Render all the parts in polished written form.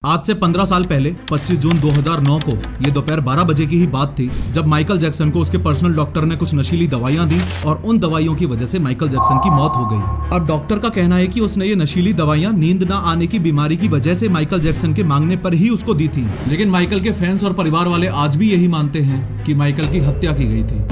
आज से 15 साल पहले 25 जून 2009 को ये दोपहर 12 बजे की ही बात थी जब माइकल जैक्सन को उसके पर्सनल डॉक्टर ने कुछ नशीली दवाइयां दी और उन दवाइयों की वजह से माइकल जैक्सन की मौत हो गई। अब डॉक्टर का कहना है कि उसने ये नशीली दवाइयां नींद ना आने की बीमारी की वजह से माइकल जैक्सन के मांगने पर ही उसको दी थी, लेकिन माइकल के फैंस और परिवार वाले आज भी यही मानते हैं कि माइकल की हत्या की गई थी।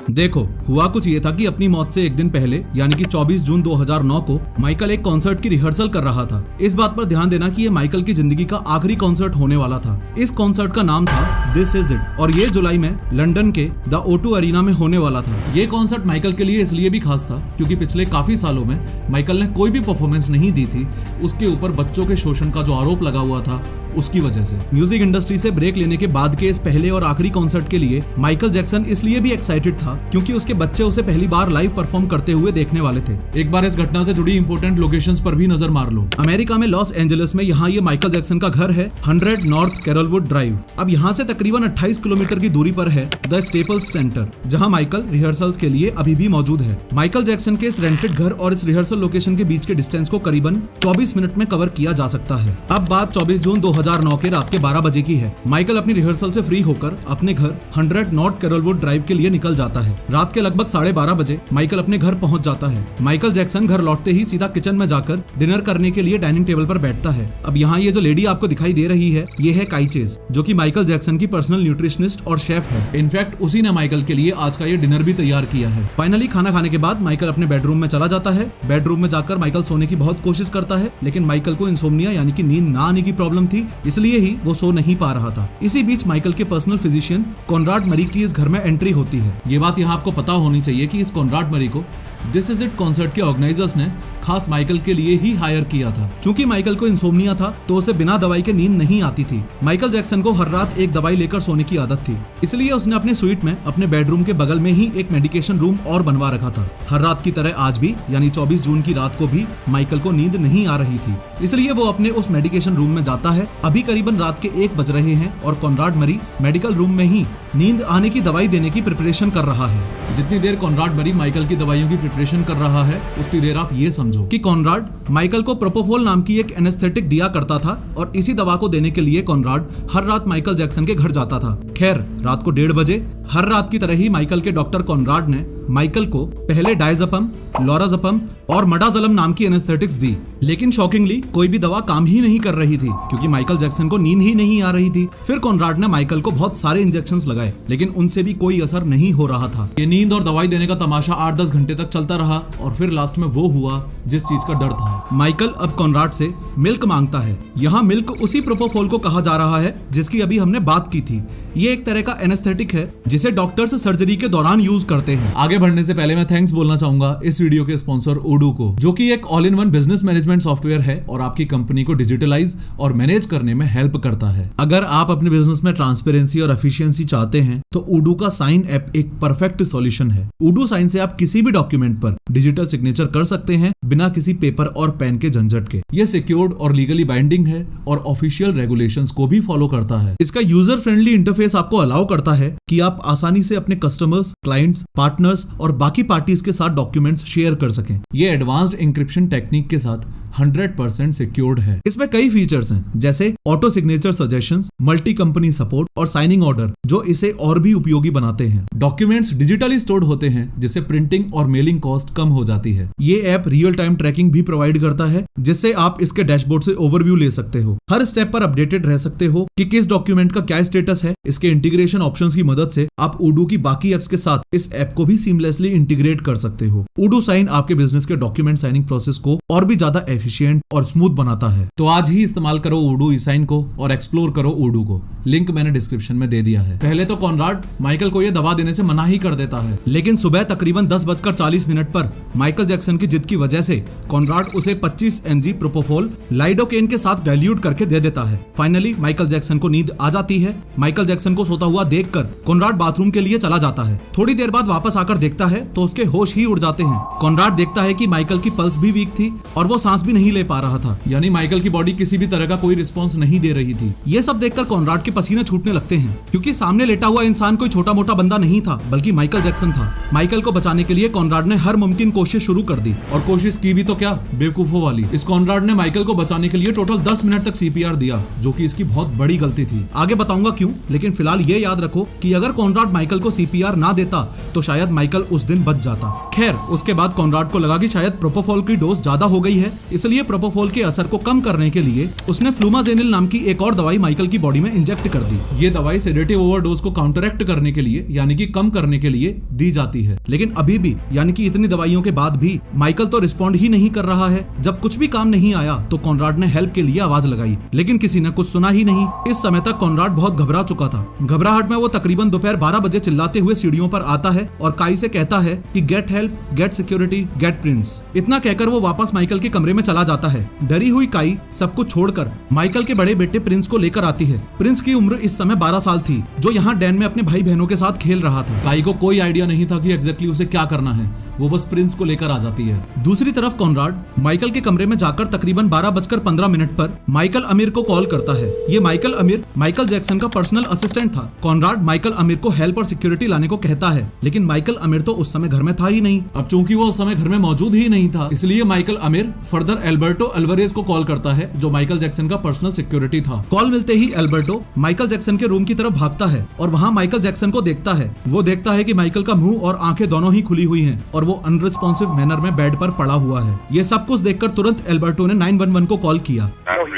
देखो, हुआ कुछ ये था कि अपनी मौत से एक दिन पहले यानी कि 24 जून 2009 को माइकल एक कॉन्सर्ट की रिहर्सल कर रहा था। इस बात पर ध्यान देना कि ये माइकल की जिंदगी का आखिरी कॉन्सर्ट होने वाला था। इस कॉन्सर्ट का नाम था दिस इज इट और ये जुलाई में लंदन के द O2 अरीना में होने वाला था। ये कॉन्सर्ट माइकल के लिए इसलिए भी खास था क्योंकि पिछले काफी सालों में माइकल ने कोई भी परफॉर्मेंस नहीं दी थी। उसके ऊपर बच्चों के शोषण का जो आरोप लगा हुआ था उसकी वजह से। म्यूजिक इंडस्ट्री से ब्रेक लेने के बाद के इस पहले और आखिरी कॉन्सर्ट के लिए माइकल जैक्सन इसलिए भी एक्साइटेड था क्योंकि उसके बच्चे उसे पहली बार लाइव परफॉर्म करते हुए देखने वाले थे। एक बार इस घटना से जुड़ी इंपॉर्टेंट लोकेशंस पर भी नजर मार लो। अमेरिका में लॉस एंजलिस में यहाँ ये माइकल जैक्सन का घर है 100 नॉर्थ कैरलवुड ड्राइव। अब यहाँ से तकरीबन 28 किलोमीटर की दूरी पर है द स्टेपल्स सेंटर, जहाँ माइकल रिहर्सल्स के लिए अभी भी मौजूद है। माइकल जैक्सन के इस रेंटेड घर और इस रिहर्सल लोकेशन के बीच के डिस्टेंस को करीबन 24 मिनट में कवर किया जा सकता है। अब बात 24 जून 2009 के रात के 12 बजे की है। माइकल अपनी रिहर्सल से फ्री होकर अपने घर 100 नॉर्थ कैरलवुड ड्राइव के लिए निकल जाता है। रात के लगभग 12:30 बजे माइकल अपने घर पहुंच जाता है। माइकल जैक्सन घर लौटते ही सीधा किचन में जाकर डिनर करने के लिए डाइनिंग टेबल पर बैठता है। अब यहाँ ये जो लेडी आपको दिखाई दे रही है ये है काई चेज, जो कि माइकल जैक्सन की पर्सनल न्यूट्रिशनिस्ट और शेफ है। इनफैक्ट उसी ने माइकल के लिए आज का ये डिनर भी तैयार किया है। फाइनली खाना खाने के बाद माइकल अपने बेडरूम में चला जाता है। बेडरूम में जाकर माइकल सोने की बहुत कोशिश करता है, लेकिन माइकल को इंसोम्निया यानी कि नींद ना आने की प्रॉब्लम थी, इसलिए ही वो सो नहीं पा रहा था। इसी बीच माइकल के पर्सनल फिजिशियन कॉनराड मरी की इस घर में एंट्री होती है। ये बात यहाँ आपको पता होनी चाहिए कि इस कॉनराड मरी को दिस इज इट कॉन्सर्ट के ऑर्गेनाइजर्स ने खास माइकल के लिए ही हायर किया था। चूंकि माइकल को इंसोम्निया था तो उसे बिना दवाई के नींद नहीं आती थी। माइकल जैक्सन को हर रात एक दवाई लेकर सोने की आदत थी, इसलिए उसने अपने स्वीट में अपने बेडरूम के बगल में ही एक मेडिकेशन रूम और बनवा रखा था। हर रात की तरह आज भी यानी 24 जून की रात को भी माइकल को नींद नहीं आ रही थी, इसलिए वो अपने उस मेडिकेशन रूम में जाता है। अभी करीबन रात के 1 बज रहे हैं और कॉनराड मरी मेडिकल रूम में ही नींद आने की दवाई देने की प्रिपरेशन कर रहा है। जितनी देर कॉनराड मरी माइकल की दवाइयों की प्रिपरेशन कर रहा है उतनी देर आप ये समझो कि कॉनराड माइकल को प्रोपोफोल नाम की एक एनेस्थेटिक दिया करता था और इसी दवा को देने के लिए कॉनराड हर रात माइकल जैक्सन के घर जाता था। खैर, रात को 1:30 बजे हर रात की तरह ही माइकल के डॉक्टर कॉनराड ने माइकल को पहले डायज़ेपम, लोराज़ेपम और मडाज़ोलम नाम की एनेस्थेटिक्स दी, लेकिन शॉकिंगली कोई भी दवा काम ही नहीं कर रही थी क्योंकि माइकल जैक्सन को नींद ही नहीं आ रही थी। फिर कॉनराड ने माइकल को बहुत सारे इंजेक्शंस लगाए, लेकिन उनसे भी कोई असर नहीं हो रहा था। ये नींद और दवाई देने का तमाशा 8-10 घंटे तक चलता रहा और फिर लास्ट में वो हुआ जिस चीज का डर था। माइकल अब कॉनराड से मिल्क मांगता है। यहाँ मिल्क उसी प्रोपोफोल को कहा जा रहा है जिसकी अभी हमने बात की थी। ये एक तरह का एनेस्थेटिक है जिसे डॉक्टर्स सर्जरी के दौरान यूज करते हैं। आगे बढ़ने से पहले मैं थैंक्स बोलना चाहूंगा इस वीडियो के स्पॉन्सर ओडू को, जो कि एक all in one business management software है और आपकी कंपनी को डिजिटलाइज और मैनेज करने में हेल्प करता है। अगर आप अपने बिजनेस में ट्रांसपेरेंसी और एफिशिएंसी चाहते हैं तो ओडू का साइन ऐप एक परफेक्ट सॉल्यूशन है। ओडू साइन से आप किसी भी डॉक्यूमेंट पर डिजिटल सिग्नेचर कर सकते हैं बिना किसी पेपर और पेन के झंझट के। ये सिक्योर्ड और लीगली बाइंडिंग है और ऑफिशियल रेगुलेशंस को भी फॉलो करता है। इसका यूजर फ्रेंडली इंटरफेस आपको अलाउ करता है कि आप आसानी से अपने कस्टमर्स, क्लाइंट्स, पार्टनर्स और बाकी पार्टीज के साथ डॉक्यूमेंट्स शेयर कर सकें। ये एडवांस्ड एन्क्रिप्शन टेक्निक के साथ 100% सिक्योर्ड है। इसमें कई फीचर्स हैं जैसे auto signature suggestions, multi company support और साइनिंग ऑर्डर, जो इसे और भी उपयोगी बनाते हैं। डॉक्यूमेंट्स डिजिटली स्टोर्ड होते हैं जिससे प्रिंटिंग और मेलिंग कॉस्ट कम हो जाती है। ये ऐप रियल टाइम ट्रैकिंग भी प्रोवाइड करता है जिससे आप इसके डैशबोर्ड से ओवरव्यू ले सकते हो। हर स्टेप पर अपडेटेड रह सकते हो कि किस डॉक्यूमेंट का क्या स्टेटस है। इसके इंटीग्रेशन ऑप्शंस की मदद से आप ओडू की बाकी एप्स के साथ इस ऐप को भी सीमलेसली इंटीग्रेट कर सकते हो। ओडू साइन आपके बिजनेस के डॉक्यूमेंट साइनिंग प्रोसेस को और भी ज्यादा एफिशिएंट और स्मूथ बनाता है। तो आज ही इस्तेमाल करो ओडू ई-साइन को और एक्सप्लोर करो ओडू को। लिंक मैंने डिस्क्रिप्शन में दे दिया है। पहले तो कॉनराड माइकल को यह दवा देने से मना ही कर देता है, लेकिन सुबह तकरीबन 10:40 पर माइकल जैक्सन की जिद की वजह से कॉनराड उसे 25 mg प्रोपोफोल लाइडोकेन के साथ डाइल्यूट करके दे देता है। फाइनली माइकल जैक्सन को नींद आ जाती है। माइकल जैक्सन को सोता हुआ देखकर कॉनराड बाथरूम के लिए चला जाता है। थोड़ी देर बाद वापस आकर देखता है तो उसके होश ही उड़ जाते हैं। कॉनराड देखता है कि माइकल की पल्स भी वीक थी और वो सांस भी नहीं ले पा रहा था, यानी माइकल की बॉडी किसी भी तरह का कोई रिस्पॉन्स नहीं दे रही थी। ये सब देखकर कॉनराड के पसीने छूटने लगते हैं, क्योंकि सामने लेटा हुआ इंसान कोई छोटा मोटा बंदा नहीं था, बल्कि माइकल जैक्सन था। माइकल को बचाने के लिए कॉनराड ने हर मुमकिन कोशिश शुरू कर दी, और कोशिश की भी तो क्या, बेवकूफों वाली। इस कॉनराड ने माइकल को बचाने के लिए टोटल 10 मिनट तक सीपीआर दिया, जो कि इसकी बहुत बड़ी गलती थी। आगे बताऊंगा क्यों, लेकिन फिलहाल ये याद रखो कि अगर कॉनराड माइकल को सीपीआर ना देता तो शायद माइकल उस दिन बच जाता। खैर, उसके बाद कॉनराड को लगा कि शायद प्रोपोफॉल की डोज ज्यादा हो गई है, इसलिए प्रोपोफॉल के असर को कम करने के लिए उसने फ्लूमाजेनिल नाम की एक और दवाई माइकल की बॉडी में इंजेक्ट कर दी। ये दवाई सेडेटिव ओवरडोज को काउंटरैक्ट करने के लिए, यानी कि कम करने के लिए दी जाती है। लेकिन अभी भी, यानी कि इतनी दवाइयों के बाद भी माइकल तो रिस्पॉन्ड ही नहीं कर रहा है। जब कुछ भी काम नहीं आया तो कॉनराड ने हेल्प के लिए आवाज लगाई, लेकिन किसी ने कुछ सुना ही नहीं। इस समय तक कॉनराड बहुत घबरा चुका था। घबराहट में वो तकरीबन दोपहर 12 बजे चिल्लाते हुए सीढ़ियों पर आता है और काई से कहता है कि get help, get security, get prince. इतना कहकर वो वापस माइकल के कमरे में चला जाता है। डरी हुई काई सब कुछ छोड़कर माइकल के बड़े बेटे प्रिंस को लेकर आती है। प्रिंस की उम्र इस समय 12 साल थी, जो यहाँ डैन में अपने भाई बहनों के साथ खेल रहा था। काई को कोई आइडिया नहीं था कि एग्जैक्टली उसे क्या करना है, वो बस प्रिंस को लेकर आ जाती है। दूसरी तरफ कॉनराड माइकल के कमरे में जाकर तकरीबन 12:15 पर माइकल अमीर को कॉल करता है। ये माइकल अमीर माइकल जैक्सन का पर्सनल असिस्टेंट था। कॉनराड माइकल अमीर को हेल्प और सिक्योरिटी लाने को कहता है, लेकिन माइकल अमीर तो उस समय घर में था ही नहीं। अब चूंकि वो उस समय घर में मौजूद ही नहीं था, इसलिए माइकल अमीर फर्दर एल्बर्टो अल्वारेज को कॉल करता है, जो माइकल जैक्सन का पर्सनल सिक्योरिटी था। कॉल मिलते ही एल्बर्टो माइकल जैक्सन के रूम की तरफ भागता है और वहाँ माइकल जैक्सन को देखता है। वो देखता है कि माइकल का मुंह और आंखें दोनों ही खुली हुई हैं और वो अनरिस्पॉन्सिव मैनर में बेड पर पड़ा हुआ है। ये सब कुछ देखकर तुरंत एल्बर्टो ने 911 को कॉल किया।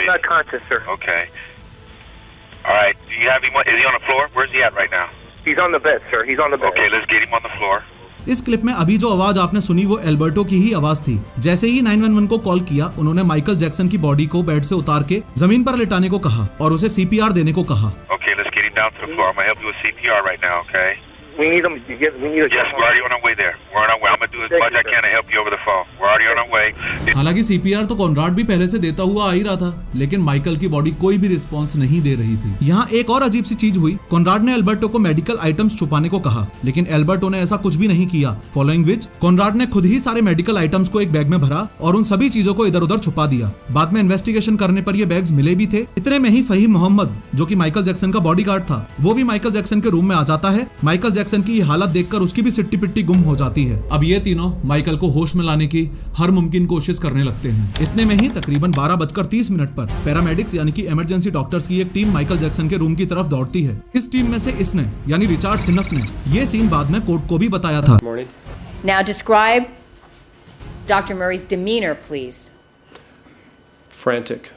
Not conscious, sir. Okay. All right. Do you have him? Is he on the floor? Where's he at right now? He's on the bed, sir. He's on the bed. Okay, let's get him on the floor. इस clip में अभी जो आवाज आपने सुनी वो Alberto की ही आवाज थी। जैसे ही 911 को कॉल किया, उन्होंने माइकल जैक्सन की बॉडी को बेड से उतार के जमीन पर लेटाने को कहा और उसे सीपीआर देने को कहा। Okay, let's get him down to the floor. I'm gonna help you with CPR right now. Okay. We need him. Yes, we need a. Yes, we're already on our way there. We're on our way. I'm gonna do as much I can to help you over the phone. We're already on our way. हालांकि CPR तो Conrad भी पहले से देता हुआ आ ही रहा था, लेकिन माइकल की बॉडी कोई भी रिस्पॉन्स नहीं दे रही थी। यहाँ एक और अजीब सी चीज हुई। कॉनराड ने एल्बर्टो को मेडिकल आइटम्स छुपाने को कहा, लेकिन एल्बर्टो ने ऐसा कुछ भी नहीं किया। फॉलोइंग विच कॉनराड ने खुद ही सारे मेडिकल आइटम्स को एक बैग में भरा और उन सभी चीजों को इधर उधर छुपा दिया। बाद में इन्वेस्टिगेशन करने पर ये बैग्स मिले भी थे। इतने में ही फहीम मोहम्मद, जो कि माइकल जैक्सन का बॉडीगार्ड था, वो भी माइकल जैक्सन के रूम में आ जाता है। माइकल जैक्सन की हालत देखकर उसकी भी सिट्टी पिट्टी गुम हो जाती है। अब ये तीनों माइकल को होश में लाने की हर मुमकिन कोशिश करने लगते हैं। इतने में ही तकरीबन 12:30 पर पैरामेडिक्स यानी कि इमरजेंसी डॉक्टर्स की एक टीम माइकल जैक्सन के रूम की तरफ दौड़ती है। इस टीम में से इसने यानी रिचार्ड सिनफ ने ये सीन बाद में कोर्ट को भी बताया था। Now describe Dr. Murray's demeanor, please. Frantic.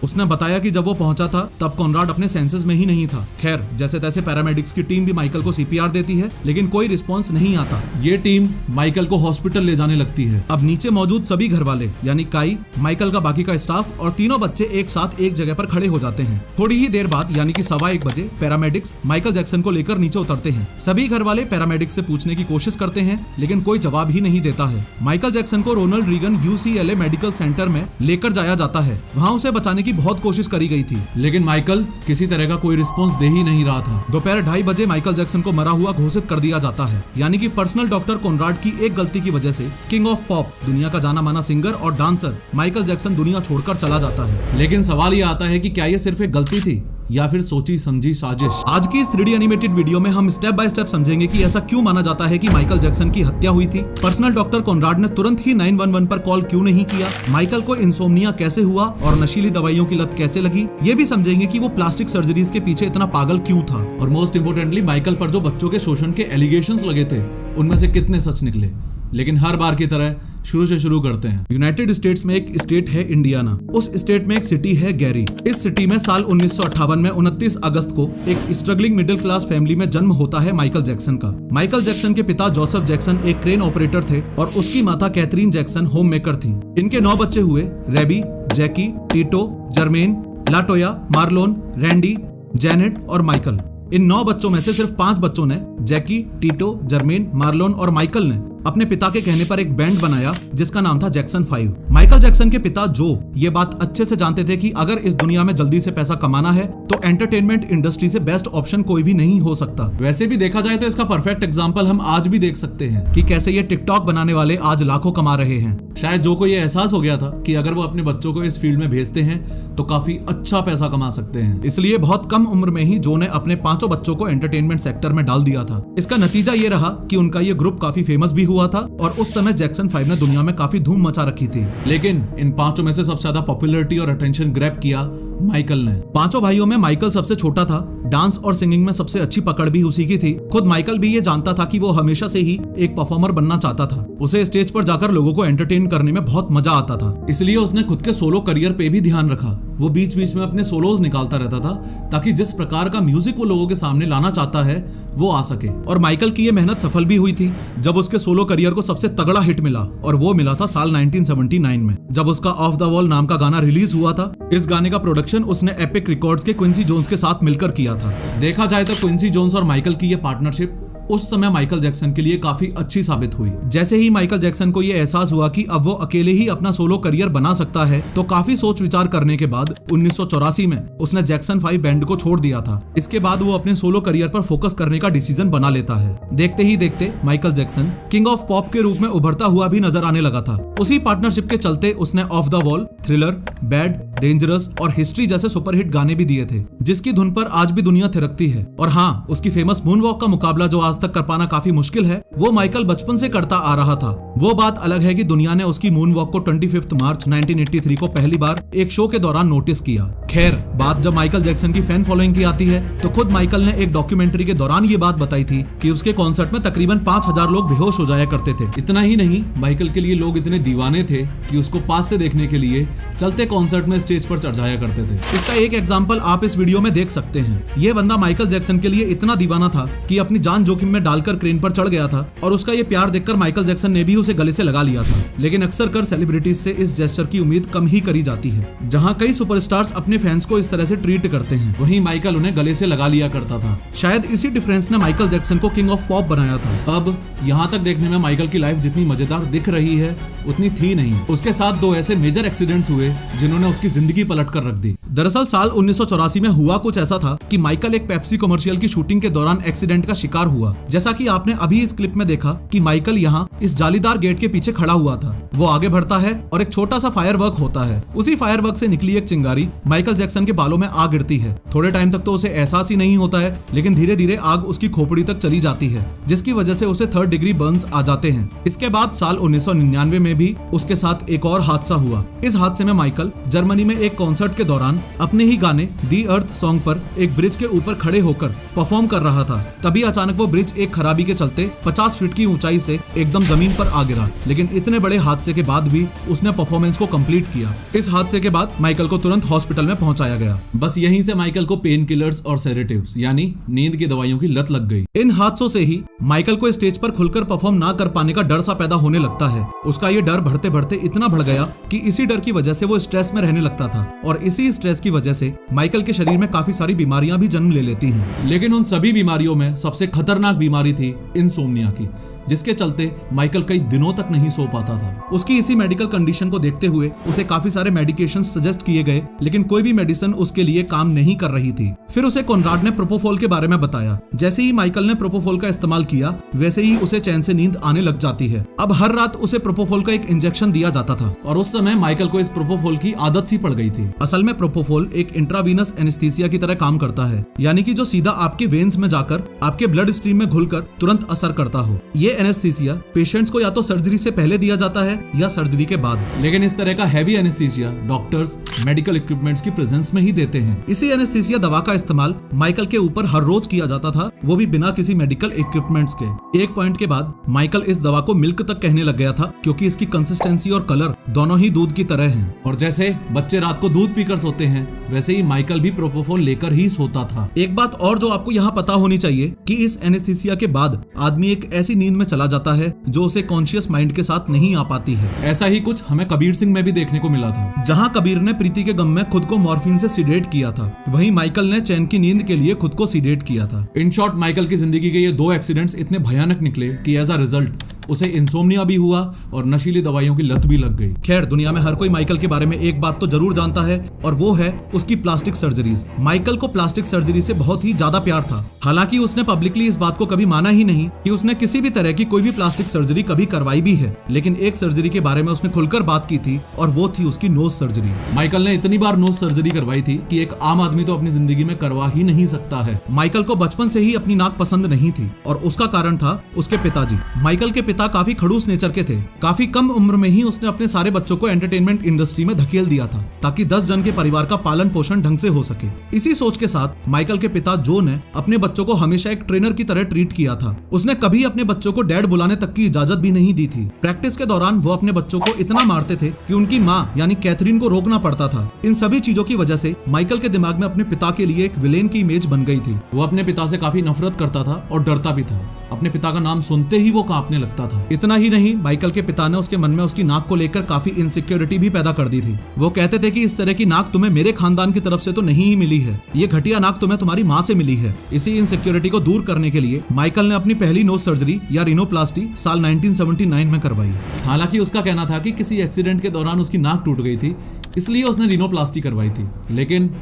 उसने बताया कि जब वो पहुंचा था तब कॉनराड अपने सेंसेस में ही नहीं था। खैर, जैसे तैसे पैरामेडिक्स की टीम भी माइकल को सीपीआर देती है, लेकिन कोई रिस्पांस नहीं आता। ये टीम माइकल को हॉस्पिटल ले जाने लगती है। अब नीचे मौजूद सभी घर वाले यानी काई, माइकल का बाकी का स्टाफ और तीनों बच्चे एक साथ एक जगह पर खड़े हो जाते हैं। थोड़ी ही देर बाद यानी कि 1:15 बजे पैरामेडिक्स माइकल जैक्सन को लेकर नीचे उतरते हैं। सभी घर वाले पैरामेडिक्स से पूछने की कोशिश करते हैं, लेकिन कोई जवाब ही नहीं देता है। माइकल जैक्सन को Ronald Reagan UCLA medical centre में लेकर जाया जाता है। वहाँ उसे बचाने की बहुत कोशिश करी गई थी, लेकिन माइकल किसी तरह का कोई रिस्पॉन्स दे ही नहीं रहा था। दोपहर 2:30 बजे माइकल जैक्सन को मरा हुआ घोषित कर दिया जाता है, यानी कि पर्सनल डॉक्टर कॉनराड की एक गलती की वजह से किंग ऑफ पॉप, दुनिया का जाना माना सिंगर और डांसर माइकल जैक्सन दुनिया छोड़कर चला जाता है। लेकिन सवाल ये आता है कि क्या ये सिर्फ एक गलती थी या फिर सोची समझी साजिश। आज की इस 3D एनिमेटेड वीडियो में हम स्टेप बाय स्टेप समझेंगे कि ऐसा क्यों माना जाता है कि माइकल जैक्सन की हत्या हुई थी। पर्सनल डॉक्टर कॉनराड ने तुरंत ही 911 पर कॉल क्यों नहीं किया, माइकल को इंसोम्निया कैसे हुआ और नशीली दवाइयों की लत कैसे लगी। ये भी समझेंगे कि वो प्लास्टिक सर्जरीज के पीछे इतना पागल क्यों था, और मोस्ट इम्पोर्टेंटली माइकल पर जो बच्चों के शोषण के एलिगेशंस लगे थे उनमें से कितने सच निकले। लेकिन हर बार की तरह शुरू से शुरू करते हैं। यूनाइटेड स्टेट्स में एक स्टेट है इंडियाना। उस स्टेट में एक सिटी है गैरी। इस सिटी में साल 1958 में 29 अगस्त को एक स्ट्रगलिंग मिडिल क्लास फैमिली में जन्म होता है माइकल जैक्सन का। माइकल जैक्सन के पिता जोसेफ जैक्सन एक क्रेन ऑपरेटर थे और उसकी माता कैथरीन जैक्सन होम मेकर थी। इनके 9 बच्चे हुए, Rebbie, Jackie, Tito, Jermaine, LaToya, Marlon, Randy, Janet और माइकल। इन 9 बच्चों में से सिर्फ 5 बच्चों ने, जैकी, टीटो, जर्मेन, मार्लोन और माइकल ने अपने पिता के कहने पर एक बैंड बनाया जिसका नाम था जैक्सन 5। माइकल जैक्सन के पिता जो ये बात अच्छे से जानते थे कि अगर इस दुनिया में जल्दी से पैसा कमाना है तो एंटरटेनमेंट इंडस्ट्री से बेस्ट ऑप्शन कोई भी नहीं हो सकता। वैसे भी देखा जाए तो इसका परफेक्ट एग्जांपल हम आज भी देख सकते हैं कि कैसे ये टिकटॉक बनाने वाले आज लाखों कमा रहे हैं। शायद जो को ये एहसास हो गया था कि अगर वो अपने बच्चों को इस फील्ड में भेजते हैं तो काफी अच्छा पैसा कमा सकते हैं, इसलिए बहुत कम उम्र में ही जो ने अपने 5 बच्चों को एंटरटेनमेंट सेक्टर में डाल दिया था। इसका नतीजा ये रहा कि उनका ये ग्रुप काफी फेमस भी हुआ था और उस समय जैक्सन 5 ने दुनिया में काफी धूम मचा रखी थी। लेकिन इन 5 में से सबसे ज्यादा पॉपुलैरिटी और अटेंशन ग्रैब किया माइकल ने। 5 भाइयों में माइकल सबसे छोटा था। डांस और सिंगिंग में सबसे अच्छी पकड़ भी उसी की थी। खुद माइकल भी ये जानता था कि वो हमेशा से ही एक परफॉर्मर बनना चाहता था। उसे स्टेज पर जाकर लोगों को एंटरटेन करने में बहुत मजा आता था, इसलिए उसने खुद के सोलो करियर पे भी ध्यान रखा। वो बीच बीच में अपने सोलोज निकालता रहता था ताकि जिस प्रकार का म्यूजिक वो लोगों के सामने लाना चाहता है वो आ सके। और माइकल की ये मेहनत सफल भी हुई थी जब उसके सोलो करियर को सबसे तगड़ा हिट मिला, और वो मिला था साल 1979 में जब उसका ऑफ द वॉल नाम का गाना रिलीज हुआ था। इस गाने का प्रोडक्शन उसने एपिक रिकॉर्ड्स के क्विंसी जोन्स के साथ मिलकर किया था। देखा जाए तो क्विंसी जोन्स और माइकल की ये पार्टनरशिप उस समय माइकल जैक्सन के लिए काफी अच्छी साबित हुई। जैसे ही माइकल जैक्सन को यह एहसास हुआ कि अब वो अकेले ही अपना सोलो करियर बना सकता है तो काफी सोच विचार करने के बाद 1984 में उसने जैक्सन 5 बैंड को छोड़ दिया था। इसके बाद वो अपने सोलो करियर पर फोकस करने का डिसीजन बना लेता है। देखते ही देखते Michael Jackson king of pop के रूप में उभरता हुआ भी नजर आने लगा था। उसी पार्टनरशिप के चलते उसने of the wall, thriller, bad, dangerous और हिस्ट्री जैसे सुपरहिट गाने भी दिए थे जिसकी धुन पर आज भी दुनिया थिरकती है। और हाँ, उसकी फेमस मून वॉक का मुकाबला जो आज तक कर पाना काफी मुश्किल है, वो माइकल बचपन से करता आ रहा था। वो बात अलग है कि दुनिया ने उसकी मून वॉक को 25 मार्च 1983 को पहली बार एक शो के दौरान नोटिस किया। खैर, बात जब माइकल जैक्सन की फैन फॉलोइंग की आती है तो खुद माइकल ने एक डॉक्यूमेंट्री के दौरान ये बात बताई थी कि उसके कॉन्सर्ट में तकरीबन 5000 लोग बेहोश हो जाया करते थे। इतना ही नहीं, माइकल के लिए लोग इतने दीवाने थे कि उसको पास से देखने के लिए चलते कॉन्सर्ट में स्टेज पर चढ़ जाया करते थे। इसका एक एग्जाम्पल आप इस वीडियो में देख सकते हैं। ये बंदा माइकल जैक्सन के लिए इतना दीवाना था कि अपनी जान जोखिम में डालकर क्रेन पर चढ़ गया था, और उसका ये प्यार देखकर माइकल जैक्सन ने भी उसे गले से लगा लिया था। लेकिन अक्सर कर सेलिब्रिटीज से इस जेस्चर की उम्मीद कम ही करी जाती है। जहां कई सुपरस्टार्स अपने फैंस को इस तरह से ट्रीट करते हैं, वहीं माइकल उन्हें गले से लगा लिया करता था। शायद इसी डिफरेंस ने माइकल जैक्सन को किंग ऑफ पॉप बनाया था। अब यहाँ तक देखने में माइकल की लाइफ जितनी मजेदार दिख रही है उतनी थी नहीं। उसके साथ 2 ऐसे मेजर एक्सीडेंट्स हुए जिन्होंने उसकी जिंदगी पलट कर रख दी। दरअसल साल 1984 में हुआ कुछ ऐसा था कि माइकल एक पेप्सी कमर्शियल की शूटिंग के दौरान एक्सीडेंट का शिकार हुआ। जैसा कि आपने अभी इस क्लिप में देखा कि माइकल यहाँ इस जालीदार गेट के पीछे खड़ा हुआ था। वो आगे बढ़ता है और एक छोटा सा फायरवर्क होता है। उसी फायरवर्क से निकली एक चिंगारी माइकल जैक्सन के बालों में आ गिरती है। थोड़े टाइम तक तो उसे एहसास ही नहीं होता है, लेकिन धीरे धीरे आग उसकी खोपड़ी तक चली जाती है, जिसकी वजह से उसे 3rd डिग्री बर्न्स आ जाते हैं। इसके बाद साल 1999 में भी उसके साथ एक और हादसा हुआ। इस हादसे में माइकल जर्मनी में एक कॉन्सर्ट के दौरान अपने ही गाने दी अर्थ सॉन्ग पर एक ब्रिज के ऊपर खड़े होकर परफॉर्म कर रहा था। तभी अचानक वो ब्रिज एक खराबी के चलते 50 फीट की ऊंचाई से एकदम जमीन पर आ गिरा। लेकिन इतने बड़े हादसे के बाद भी उसने परफॉर्मेंस को कंप्लीट किया। इस हादसे के बाद माइकल को तुरंत हॉस्पिटल में पहुंचाया गया। बस यहीं से माइकल को पेन किलर्स और सेडेटिव्स यानी नींद की दवाइयों की लत लग गई। इन हादसों से ही माइकल को स्टेज पर खुलकर परफॉर्म ना कर पाने का डर सा पैदा होने लगता है। उसका ये डर बढ़ते बढ़ते इतना बढ़ गया कि इसी डर की वजह से वो स्ट्रेस में रहने लगता था, और इसी स्ट्रेस की वजह से माइकल के शरीर में काफी सारी बीमारियां भी जन्म ले लेती हैं। लेकिन उन सभी बीमारियों में सबसे खतरनाक बीमारी थी इंसोम्निया की, जिसके चलते माइकल कई दिनों तक नहीं सो पाता था। उसकी इसी मेडिकल कंडीशन को देखते हुए उसे काफी सारे मेडिकेशन सजेस्ट किए गए, लेकिन कोई भी मेडिसिन उसके लिए काम नहीं कर रही थी। फिर उसे कॉनराड ने प्रोपोफॉल के बारे में बताया। जैसे ही माइकल ने प्रोपोफॉल का इस्तेमाल किया, वैसे ही उसे चैन से नींद आने लग जाती है। अब हर रात उसे प्रोपोफॉल का एक इंजेक्शन दिया जाता था, और उस समय माइकल को इस प्रोपोफॉल की आदत सी पड़ गई थी। असल में प्रोपोफॉल एक इंट्रावीनस एनेस्थीसिया की तरह काम करता है, यानी कि जो सीधा आपके वेन्स में जाकर आपके ब्लड स्ट्रीम में घुलकर तुरंत असर करता हो। ये एनेस्थीसिया पेशेंट्स को या तो सर्जरी से पहले दिया जाता है या सर्जरी के बाद। लेकिन इस तरह का heavy anaesthesia doctors medical equipments की प्रेजेंस में ही देते हैं। इसी एनेस्थीसिया दवा का इस्तेमाल माइकल के ऊपर हर रोज किया जाता था, वो भी बिना किसी मेडिकल इक्विपमेंट्स के। एक पॉइंट के बाद माइकल इस दवा को मिल्क तक कहने लग गया था, क्योंकि इसकी कंसिस्टेंसी और कलर दोनों ही दूध की तरह हैं। और जैसे बच्चे रात को दूध पीकर सोते हैं, वैसे ही माइकल भी प्रोपोफॉल लेकर ही सोता था। एक बात और जो आपको यहाँ पता होनी चाहिए कि इस एनेस्थीसिया के बाद आदमी एक ऐसी नींद में चला जाता है जो उसे कॉन्शियस माइंड के साथ नहीं आ पाती है। ऐसा ही कुछ हमें कबीर सिंह में भी देखने को मिला था, जहां कबीर ने प्रीति के गम में खुद को मॉर्फिन से सिडेट किया था, वहीं माइकल ने चैन की नींद के लिए खुद को सिडेट किया था। इन शॉर्ट, माइकल की जिंदगी के ये 2 एक्सीडेंट्स इतने भयानक निकले कि एज अ रिजल्ट उसे इंसोम्निया भी हुआ और नशीली दवाइयों की लत भी लग गई। खैर, दुनिया में हर कोई माइकल के बारे में एक बात तो जरूर जानता है और वो है उसकी प्लास्टिक सर्जरीज। माइकल को प्लास्टिक सर्जरी से बहुत ही ज्यादा प्यार था। हालांकि उसने पब्लिकली इस बात को कभी माना ही नहीं कि उसने किसी भी तरह की कोई भी प्लास्टिक सर्जरी कभी करवाई भी है, लेकिन एक सर्जरी के बारे में उसने खुलकर बात की थी और वो थी उसकी नोज सर्जरी। माइकल ने इतनी बार नोज सर्जरी करवाई थी कि एक आम आदमी तो अपनी जिंदगी में करवा ही नहीं सकता है। माइकल को बचपन से ही अपनी नाक पसंद नहीं थी और उसका कारण था उसके पिताजी। माइकल के पिता काफी खड़ूस नेचर के थे। काफी कम उम्र में ही उसने अपने सारे बच्चों को एंटरटेनमेंट इंडस्ट्री में धकेल दिया था ताकि 10 जन के परिवार का पालन पोषण ढंग से हो सके। इसी सोच के साथ माइकल के पिता जो ने अपने बच्चों को हमेशा एक ट्रेनर की तरह ट्रीट किया था। उसने कभी अपने बच्चों को डैड बुलाने तक की इजाजत भी नहीं दी थी। प्रैक्टिस के दौरान वो अपने बच्चों को इतना मारते थे कि उनकी माँ यानी कैथरीन को रोकना पड़ता था। इन सभी चीजों की वजह से माइकल के दिमाग में अपने पिता के लिए एक विलेन की इमेज बन गई थी। वो अपने पिता से काफी नफरत करता था और डरता भी था। अपने पिता का नाम सुनते ही वो कांपने लगता था। इतना ही नहीं, माइकल के पिता ने उसके मन में उसकी नाक को लेकर काफी इनसिक्योरिटी भी पैदा कर दी थी। वो कहते थे कि इस तरह की नाक तुम्हें मेरे खानदान की तरफ से तो नहीं ही मिली है, ये घटिया नाक तुम्हें तुम्हारी माँ से मिली है। इसी इनसिक्योरिटी को दूर करने के लिए माइकल ने अपनी पहली नोज सर्जरी या रिनोप्लास्टी साल 1979 में करवाई। हालांकि उसका कहना था कि किसी एक्सीडेंट के दौरान उसकी नाक टूट गई थी, इसलिए उसने रिनोप्लास्टी करवाई थी, लेकिन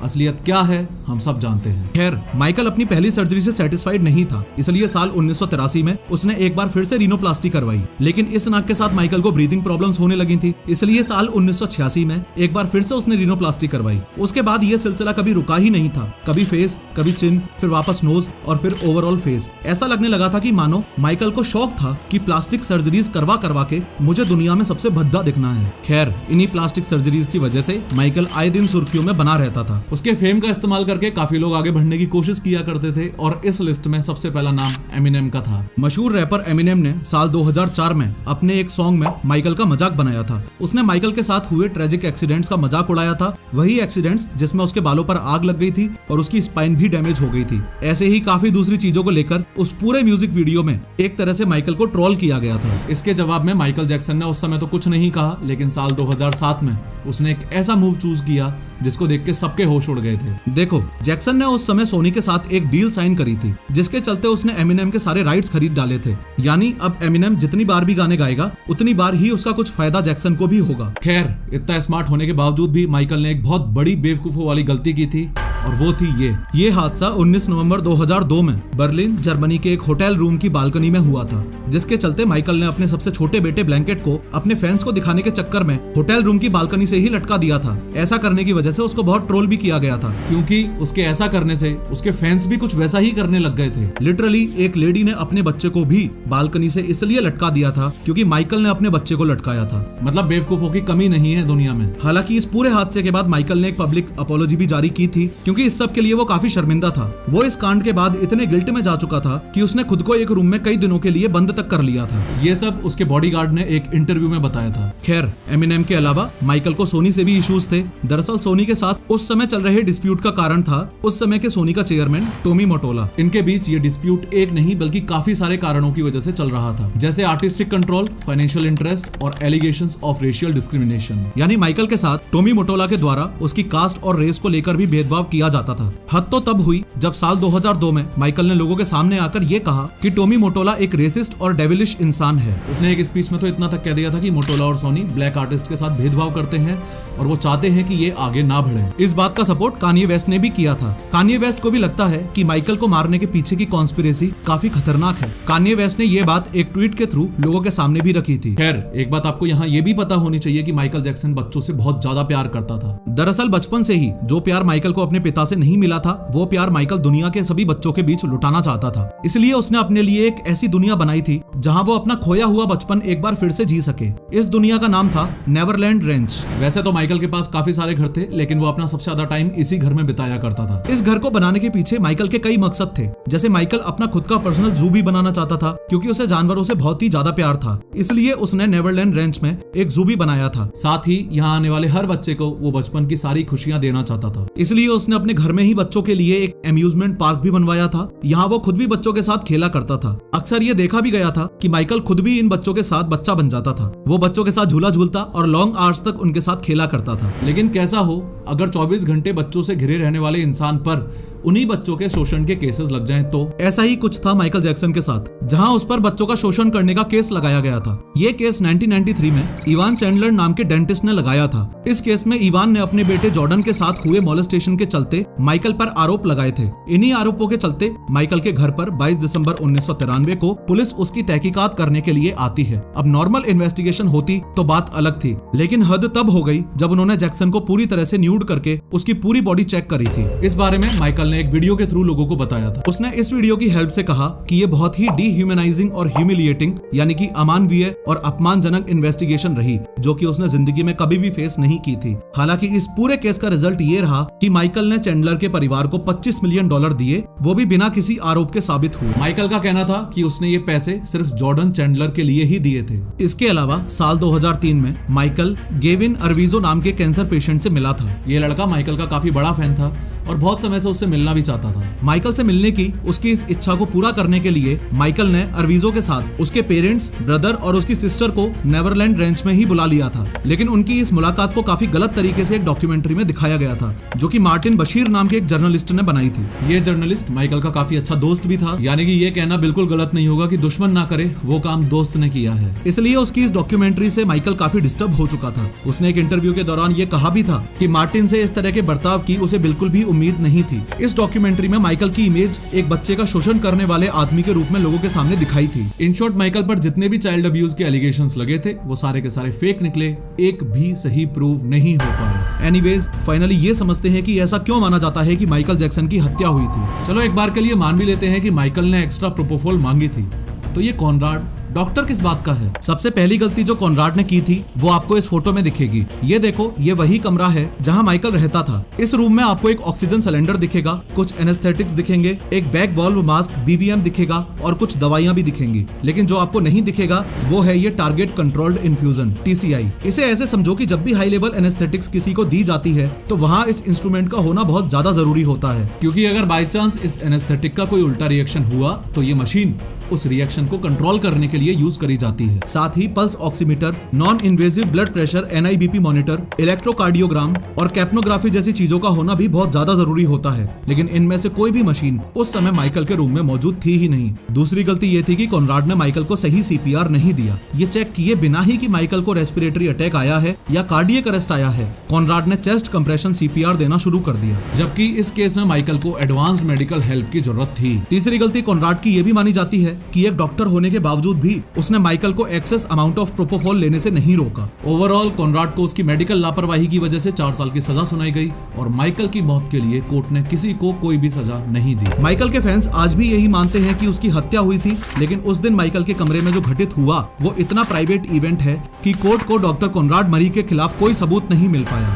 असलियत क्या है हम सब जानते हैं। खैर, माइकल अपनी पहली सर्जरी से सेटिस्फाइड नहीं था, इसलिए साल 1983 में उसने एक बार फिर से रिनोप्लास्टी करवाई। लेकिन इस नाक के साथ माइकल को ब्रीदिंग प्रॉब्लम्स होने लगी थी, इसलिए साल 1986 में एक बार फिर से उसने रिनोप्लास्टी करवाई। उसके बाद ये सिलसिला कभी रुका ही नहीं था। कभी फेस, कभी चिन, फिर वापस नोज और फिर ओवरऑल फेस। ऐसा लगने लगा था कि मानो माइकल को शौक था कि प्लास्टिक सर्जरीज करवा करवा के मुझे दुनिया में सबसे भद्दा दिखना है। खैर, इन्हीं प्लास्टिक सर्जरीज की वजह से माइकल आए दिन सुर्खियों में बना रहता था। उसके फेम का इस्तेमाल करके काफी लोग आगे बढ़ने की कोशिश किया करते थे और इस लिस्ट में सबसे पहला नाम एमिनेम का था। मशहूर रैपर एमिनेम ने साल 2004 में अपने एक सॉन्ग में माइकल का मजाक बनाया था। उसने माइकल के साथ हुए ट्रेजिक एक्सीडेंट्स का मजाक उड़ाया था, वही एक्सीडेंट्स जिसमें उसके बालों पर आग लग गई थी और उसकी स्पाइन भी डैमेज हो गई थी। ऐसे ही काफी दूसरी चीजों को लेकर उस पूरे म्यूजिक वीडियो में एक तरह से माइकल को ट्रोल किया गया था। इसके जवाब में माइकल जैक्सन ने उस समय तो कुछ नहीं कहा, लेकिन साल 2007 में उसने एक ऐसा मूव चूज किया जिसको देख के सबके होश उड़ गए थे। देखो, जैक्सन ने उस समय सोनी के साथ एक डील साइन करी थी जिसके चलते उसने एमिनेम के सारे राइट्स खरीद डाले थे। यानी अब एमिनेम जितनी बार भी गाने गाएगा उतनी बार ही उसका कुछ फायदा जैक्सन को भी होगा। खैर, इतना स्मार्ट होने के बावजूद भी माइकल ने एक बहुत बड़ी बेवकूफों वाली गलती की थी और वो थी ये हादसा 19 नवंबर 2002 में बर्लिन, जर्मनी के एक होटल रूम की बालकनी में हुआ था, जिसके चलते माइकल ने अपने सबसे छोटे बेटे ब्लैंकेट को अपने फैंस को दिखाने के चक्कर में होटल रूम की बालकनी से ही लटका दिया था। ऐसा करने की वजह से उसको बहुत ट्रोल भी किया गया था, क्योंकि उसके ऐसा करने से उसके फैंस भी कुछ वैसा ही करने लग गए थे। लिटरली एक लेडी ने अपने बच्चे को भी बालकनी से इसलिए लटका दिया था क्योंकि माइकल ने अपने बच्चे को लटकाया था। मतलब बेवकूफों की कमी नहीं है दुनिया में। हालांकि इस पूरे हादसे के बाद माइकल ने एक पब्लिक अपॉलॉजी भी जारी की थी, क्योंकि इस सब के लिए वो काफी शर्मिंदा था। वो इस कांड के बाद इतने गिल्ट में जा चुका था कि उसने खुद को एक रूम में कई दिनों के लिए बंद तक कर लिया था। ये सब उसके बॉडीगार्ड ने एक इंटरव्यू में बताया था। खैर, एमिनेम के अलावा माइकल को सोनी से भी इश्यूज थे। दरअसल सोनी के साथ उस समय चल रहे डिस्प्यूट का कारण था उस समय के सोनी का चेयरमैन टोमी मोटोला। इनके बीच ये डिस्प्यूट एक नहीं बल्कि काफी सारे कारणों की वजह से चल रहा था, जैसे आर्टिस्टिक कंट्रोल, फाइनेंशियल इंटरेस्ट और एलिगेशंस ऑफ रेशियल डिस्क्रिमिनेशन। यानी माइकल के साथ टोमी मोटोला के द्वारा उसकी कास्ट और रेस को लेकर भी भेदभाव किया जाता था। हद तो तब हुई जब साल 2002 में माइकल ने लोगों के सामने आकर ये कहा कि टोमी मोटोला एक रेसिस्ट और डेविलिश इंसान है। उसने एक स्पीच में तो इतना तक कह दिया था कि मोटोला और सोनी ब्लैक आर्टिस्ट के साथ भेदभाव करते हैं और वो चाहते हैं कि ये आगे ना बढ़े। इस बात का सपोर्ट कान्ये वेस्ट ने भी किया था। कान्ये वेस्ट को भी लगता है कि माइकल को मारने के पीछे की कॉन्स्पिरेसी काफी खतरनाक है। कान्ये वेस्ट ने ये बात एक ट्वीट के थ्रू लोगों के सामने भी रखी थी। खैर, एक बात आपको यहाँ ये भी पता होनी चाहिए कि माइकल जैक्सन बच्चों से बहुत ज्यादा प्यार करता था। दरअसल बचपन से ही जो प्यार माइकल को अपने पिता से नहीं मिला था, वो प्यार माइकल दुनिया के सभी बच्चों के बीच लुटाना चाहता था। इसलिए उसने अपने लिए एक ऐसी दुनिया बनाई थी जहां वो अपना खोया हुआ बचपन एक बार फिर से जी सके। इस दुनिया का नाम था नेवरलैंड रेंच। वैसे तो माइकल के पास काफी सारे घर थे, लेकिन वो अपना सबसे ज्यादा टाइम इसी घर में बिताया करता था। इस घर को बनाने के पीछे माइकल के कई मकसद थे। जैसे माइकल अपना खुद का पर्सनल जू भी बनाना चाहता था, क्योंकि उसे जानवरों से बहुत ही ज्यादा प्यार था। इसलिए उसने नेवरलैंड रेंच में एक जू भी बनाया था। साथ ही यहाँ आने वाले हर बच्चे को वो बचपन की सारी खुशियां देना चाहता था। इसलिए उसने अपने घर में ही बच्चों के लिए एक अम्यूजमेंट पार्क भी बनवाया था। यहाँ वो खुद भी बच्चों के साथ खेला करता था। अक्सर ये देखा भी गया था कि माइकल खुद भी इन बच्चों के साथ बच्चा बन जाता था। वो बच्चों के साथ झूला झूलता और लॉन्ग आवर्स तक उनके साथ खेला करता था। लेकिन कैसा हो, अगर 24 घंटे बच्चों से घिरे रहने वाले इंसान पर उन्हीं बच्चों के शोषण के केसेस लग जाएं तो। ऐसा ही कुछ था माइकल जैक्सन के साथ, जहां उस पर बच्चों का शोषण करने का केस लगाया गया था। ये केस 1993 में इवान चैंडलर नाम के डेंटिस्ट ने लगाया था। इस केस में इवान ने अपने बेटे जॉर्डन के साथ हुए मॉलेस्टेशन के चलते माइकल पर आरोप लगाए थे। इन्हीं आरोपों के चलते माइकल के घर पर 22 दिसंबर 1993 को पुलिस उसकी तहकीकात करने के लिए आती है। अब नॉर्मल इन्वेस्टिगेशन होती तो बात अलग थी, लेकिन हद तब हो गई जब उन्होंने जैक्सन को पूरी तरह से न्यूड करके उसकी पूरी बॉडी चेक करी थी। इस बारे में माइकल ने एक वीडियो के थ्रू लोगों को बताया था। उसने इस वीडियो की हेल्प से कहा कि ये बहुत ही डिह्यूमनाइजिंग और ह्यूमिलिएटिंग यानी कि अमानवीय और अपमानजनक इन्वेस्टिगेशन रही, जो कि उसने जिंदगी में कभी भी फेस नहीं की थी। हालांकि इस पूरे केस का रिजल्ट ये रहा कि माइकल ने चैंडलर के परिवार को $25 मिलियन दिए, वो भी बिना किसी आरोप के साबित हुए। माइकल का कहना था कि उसने ये पैसे सिर्फ जॉर्डन चैंडलर के लिए ही दिए थे। इसके अलावा साल 2003 में माइकल गेविन अर्विजो नाम के कैंसर पेशेंट से मिला था। ये लड़का माइकल का काफी बड़ा फैन था और बहुत समय से उससे मिलना भी चाहता था। माइकल से मिलने की उसकी इस इच्छा को पूरा करने के लिए माइकल ने अर्विजो के साथ उसके पेरेंट्स, ब्रदर और उसकी सिस्टर को नेवरलैंड रेंच में ही बुला लिया था। लेकिन उनकी इस मुलाकात को काफी गलत तरीके से एक डॉक्यूमेंट्री में दिखाया गया था, जो कि मार्टिन बशीर नाम के एक जर्नलिस्ट ने बनाई थी। ये जर्नलिस्ट माइकल का काफी अच्छा दोस्त भी था, यानी कि ये कहना बिल्कुल गलत नहीं होगा कि दुश्मन ना करे वो काम दोस्त ने किया है। इसलिए उसकी इस डॉक्यूमेंट्री से माइकल काफी डिस्टर्ब हो चुका था। उसने एक इंटरव्यू के दौरान ये कहा भी था कि मार्टिन से इस तरह के बर्ताव की उसे बिल्कुल भी उम्मीद नहीं थी। इस डॉक्यूमेंट्री में माइकल की इमेज एक बच्चे का शोषण करने वाले आदमी के रूप में लोगों के सामने दिखाई थी। इन शॉर्ट माइकल पर जितने भी चाइल्ड अब्यूज के एलिगेशंस लगे थे वो सारे के सारे फेक निकले, एक भी सही प्रूव नहीं हो पाया। एनीवेज फाइनली ये समझते हैं कि ऐसा क्यों माना जाता है कि माइकल जैक्सन की हत्या हुई थी। चलो एक बार के लिए मान भी लेते हैं कि माइकल ने एक्स्ट्रा प्रोपोफॉल मांगी थी, तो ये कॉनराड डॉक्टर किस बात का है? सबसे पहली गलती जो कॉनराड ने की थी वो आपको इस फोटो में दिखेगी। ये देखो, ये वही कमरा है जहां माइकल रहता था। इस रूम में आपको एक ऑक्सीजन सिलेंडर दिखेगा, कुछ एनेस्थेटिक्स दिखेंगे, एक बैक वॉल्व मास्क BVM दिखेगा और कुछ दवाइयां भी दिखेंगी। लेकिन जो आपको नहीं दिखेगा वो है ये टारगेट कंट्रोल्ड इन्फ्यूजन TCI। इसे ऐसे समझो कि जब भी हाई लेवल एनेस्थेटिक्स किसी को दी जाती है तो वहाँ इस इंस्ट्रूमेंट का होना बहुत ज्यादा जरूरी होता है, क्योंकि अगर बाई चांस इस एनेस्थेटिक का कोई उल्टा रिएक्शन हुआ तो ये मशीन उस रिएक्शन को कंट्रोल करने के लिए यूज करी जाती है। साथ ही pulse oximeter, non invasive blood pressure NIBP monitor, electrocardiogram और कैप्नोग्राफी जैसी चीजों का होना भी बहुत ज्यादा जरूरी होता है। लेकिन इनमें से कोई भी मशीन उस समय माइकल के रूम में मौजूद थी ही नहीं। दूसरी गलती ये थी कि कॉनराड ने माइकल को सही CPR नहीं दिया। ये चेक किए बिना ही कि माइकल को रेस्पिरेटरी अटैक आया है या कार्डियक अरेस्ट आया है, कॉनराड ने चेस्ट कंप्रेशन CPR देना शुरू कर दिया, जबकि इस केस में माइकल को एडवांस्ड मेडिकल हेल्प की जरूरत थी। तीसरी गलती कॉनराड की ये भी मानी जाती है कि एक डॉक्टर होने के बावजूद भी उसने माइकल को एक्सेस अमाउंट ऑफ प्रोपोफॉल लेने से नहीं रोका। ओवरऑल कॉनराड को उसकी मेडिकल लापरवाही की वजह से 4 साल की सजा सुनाई गई और माइकल की मौत के लिए कोर्ट ने किसी को कोई भी सजा नहीं दी। माइकल के फैंस आज भी यही मानते हैं कि उसकी हत्या हुई थी, लेकिन उस दिन माइकल के कमरे में जो घटित हुआ वो इतना प्राइवेट इवेंट है कि कोर्ट को डॉक्टर कॉनराड मरी के खिलाफ कोई सबूत नहीं मिल पाया।